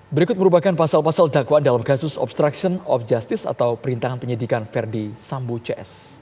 Berikut merupakan pasal-pasal dakwaan dalam kasus obstruction of justice atau perintangan penyidikan Verdi Sambo CS.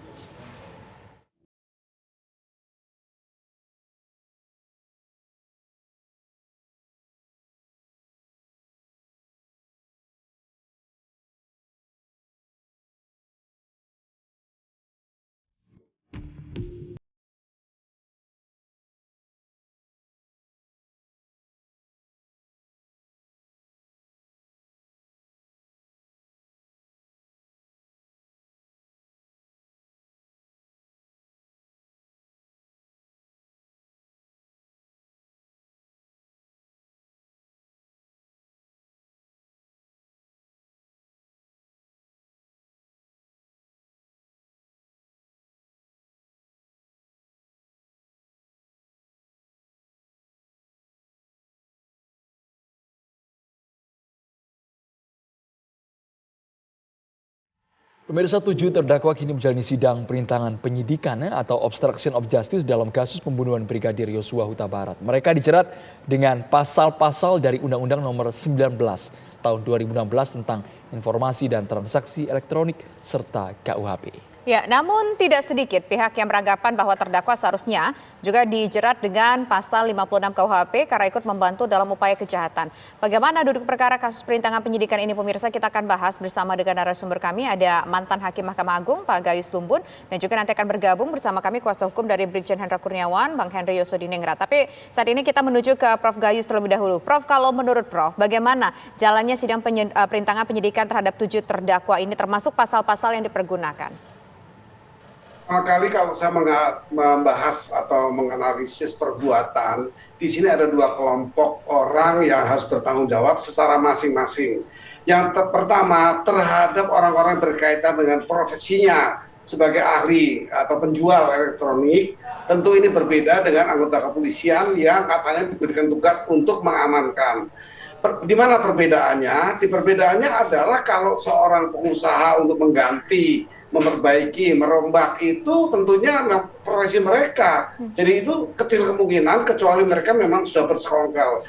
Pemirsa, 7 terdakwa kini menjalani sidang perintangan penyidikan atau obstruction of justice dalam kasus pembunuhan Brigadir Yosua Huta Barat. Mereka dijerat dengan pasal-pasal dari Undang-Undang Nomor 19 Tahun 2016 tentang informasi dan transaksi elektronik serta KUHP. Ya, namun tidak sedikit pihak yang beranggapan bahwa terdakwa seharusnya juga dijerat dengan pasal 56 KUHP karena ikut membantu dalam upaya kejahatan. Bagaimana duduk perkara kasus perintangan penyidikan ini, pemirsa, kita akan bahas bersama dengan narasumber kami. Ada mantan Hakim Mahkamah Agung Pak Gayus Lumbun, dan juga nanti akan bergabung bersama kami kuasa hukum dari Brigjen Hendra Kurniawan, Bang Henry Yosodiningrat. Tapi saat ini kita menuju ke Prof Gayus terlebih dahulu. Prof, kalau menurut Prof, bagaimana jalannya sidang perintangan penyidikan terhadap 7 terdakwa ini, termasuk pasal-pasal yang dipergunakan? Pertama kali kalau saya membahas atau menganalisis perbuatan, di sini ada 2 kelompok orang yang harus bertanggung jawab secara masing-masing. Yang pertama terhadap orang-orang berkaitan dengan profesinya sebagai ahli atau penjual elektronik, tentu ini berbeda dengan anggota kepolisian yang katanya diberikan tugas untuk mengamankan. Di mana perbedaannya? Perbedaannya adalah kalau seorang pengusaha untuk mengganti, memperbaiki, merombak itu tentunya profesi mereka. Jadi itu kecil kemungkinan kecuali mereka memang sudah bersekongkol.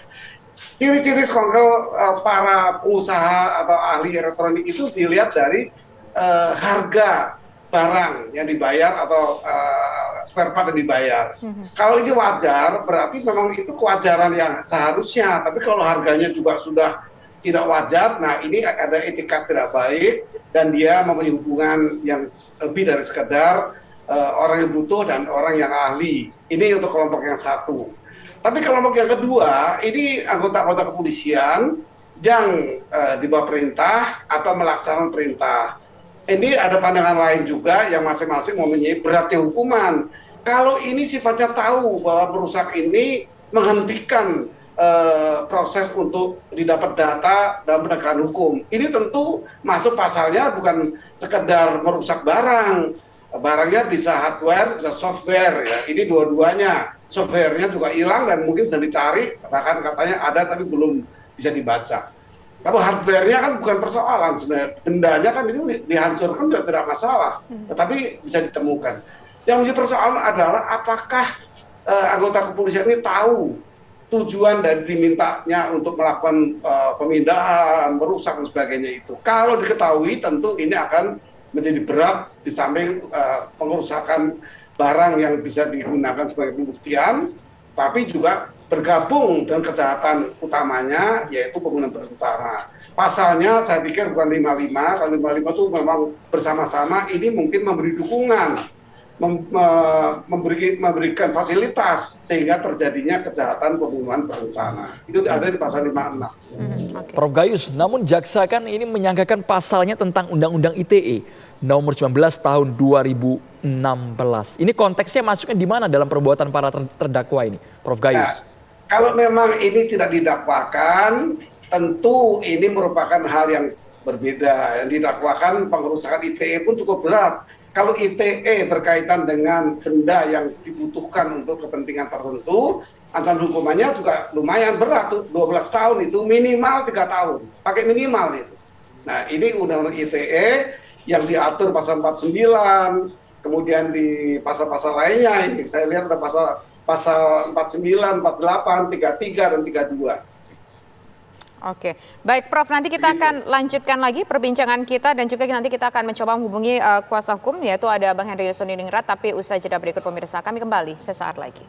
Ciri-ciri sekongkol para pengusaha atau ahli elektronik itu dilihat dari harga barang yang dibayar atau spare part yang dibayar. Kalau ini wajar, berarti memang itu kewajaran yang seharusnya. Tapi kalau harganya juga sudah tidak wajar, nah ini ada etikat tidak baik dan dia mempunyai hubungan yang lebih dari sekedar orang yang butuh dan orang yang ahli. Ini untuk kelompok yang satu. Tapi kelompok yang kedua, ini anggota-anggota kepolisian yang di bawah perintah atau melaksanakan perintah. Ini ada pandangan lain juga yang masing-masing mempunyai beratnya hukuman. Kalau ini sifatnya tahu bahwa merusak ini menghentikan proses untuk didapat data dalam penegakan hukum. Ini tentu masuk pasalnya bukan sekedar merusak barang. Barangnya bisa hardware, bisa software ya. Ini dua-duanya. Softwarenya juga hilang dan mungkin sedang dicari, bahkan katanya ada tapi belum bisa dibaca. Kalau hardware-nya kan bukan persoalan sebenarnya. Bendanya kan itu dihancurkan juga tidak masalah, tetapi bisa ditemukan. Yang menjadi persoalan adalah apakah anggota kepolisian ini tahu tujuan dan dimintanya untuk melakukan pemindahan, merusak dan sebagainya itu. Kalau diketahui tentu ini akan menjadi berat di samping pengerusakan barang yang bisa digunakan sebagai pembuktian, tapi juga bergabung dengan kejahatan utamanya yaitu pembunuhan berencana. Pasalnya saya pikir bukan 55, kalau 55 itu memang bersama-sama ini mungkin memberi dukungan, memberikan fasilitas sehingga terjadinya kejahatan pembunuhan berencana. Itu ada di pasal 56. Prof Gayus, namun jaksa kan ini menyangkakan pasalnya tentang Undang-Undang ITE nomor 19 tahun 2016. Ini konteksnya masuknya di mana dalam perbuatan para terdakwa ini, Prof Gayus? Nah, kalau memang ini tidak didakwakan, tentu ini merupakan hal yang berbeda. Yang didakwakan pengerusakan ITE pun cukup berat. Kalau ITE berkaitan dengan benda yang dibutuhkan untuk kepentingan tertentu, ancaman hukumannya juga lumayan berat, 12 tahun itu minimal 3 tahun, pakai minimal itu. Nah ini Undang-Undang ITE yang diatur pasal 49, kemudian di pasal-pasal lainnya ini saya lihat ada pasal 49, 48, 33 dan 32. Oke, baik Prof, nanti kita akan lanjutkan lagi perbincangan kita dan juga nanti kita akan mencoba menghubungi kuasa hukum, yaitu ada Bang Henry Yosoningrat, tapi usai jeda berikut pemirsa. Kami kembali sesaat lagi.